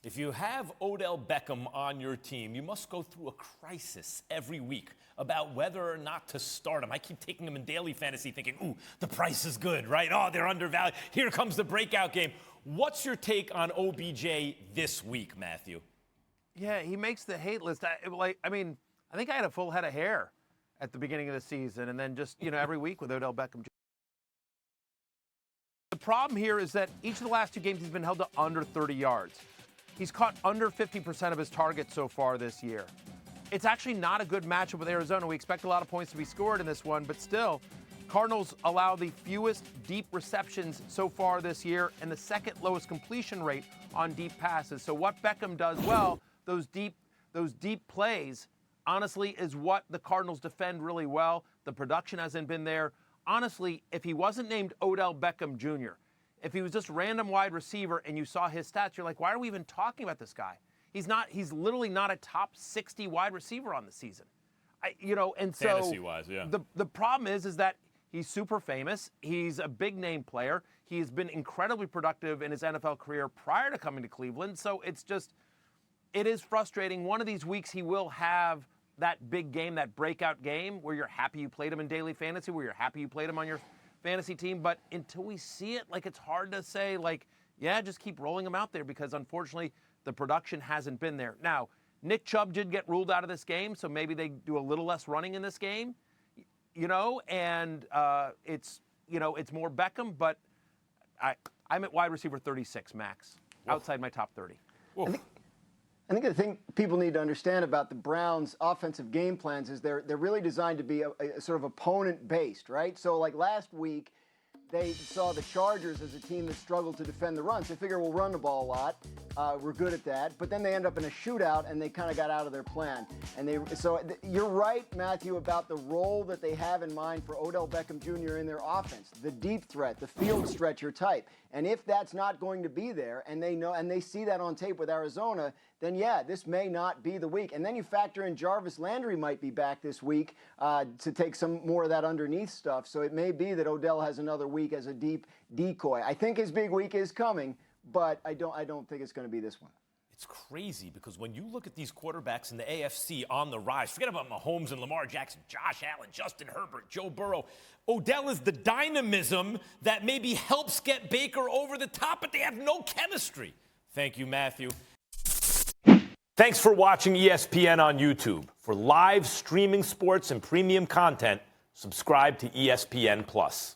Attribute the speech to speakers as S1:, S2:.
S1: If you have Odell Beckham on your team, you must go through a crisis every week about whether or not to start him. I keep taking him in daily fantasy thinking, ooh, the price is good, right? Oh, they're undervalued. Here comes the breakout game. What's your take on OBJ this week, Matthew?
S2: Yeah, he makes the hate list. I think I had a full head of hair at the beginning of the season, and then just, every week with Odell Beckham Jr. The problem here is that each of the last two games he's been held to under 30 yards. He's caught under 50% of his targets so far this year. It's actually not a good matchup with Arizona. We expect a lot of points to be scored in this one, but still, Cardinals allow the fewest deep receptions so far this year and the second lowest completion rate on deep passes. So what Beckham does well, those deep plays, honestly, is what the Cardinals defend really well. The production hasn't been there. Honestly, if he wasn't named Odell Beckham Jr., if he was just random wide receiver and you saw his stats, you're like, why are we even talking about this guy? He's literally not a top 60 wide receiver on the season.
S1: Fantasy-wise, yeah.
S2: The problem is that he's super famous. He's a big name player. He's been incredibly productive in his NFL career prior to coming to Cleveland. So it is frustrating. One of these weeks he will have that big game, that breakout game where you're happy you played him in daily fantasy, where you're happy you played him on your fantasy team. But until we see it, it's hard to say, just keep rolling him out there because unfortunately the production hasn't been there. Now, Nick Chubb did get ruled out of this game, so maybe they do a little less running in this game, and it's more Beckham, but I'm at wide receiver 36 max, outside my top 30.
S3: I think the thing people need to understand about the Browns' offensive game plans is they're really designed to be a sort of opponent-based, right? So like last week, they saw the Chargers as a team that struggled to defend the run. So they figure we'll run the ball a lot. We're good at that. But then they end up in a shootout, and they kind of got out of their plan. So you're right, Matthew, about the role that they have in mind for Odell Beckham Jr. in their offense, the deep threat, the field stretcher type. And if that's not going to be there, and they see that on tape with Arizona, then yeah, this may not be the week. And then you factor in Jarvis Landry might be back this week to take some more of that underneath stuff. So it may be that Odell has another week as a deep decoy. I think his big week is coming, but I don't think it's going to be this one.
S1: It's crazy because when you look at these quarterbacks in the AFC on the rise, forget about Mahomes and Lamar Jackson, Josh Allen, Justin Herbert, Joe Burrow. Odell is the dynamism that maybe helps get Baker over the top, but they have no chemistry. Thank you, Matthew. Thanks for watching ESPN on YouTube. For live streaming sports and premium content, subscribe to ESPN+.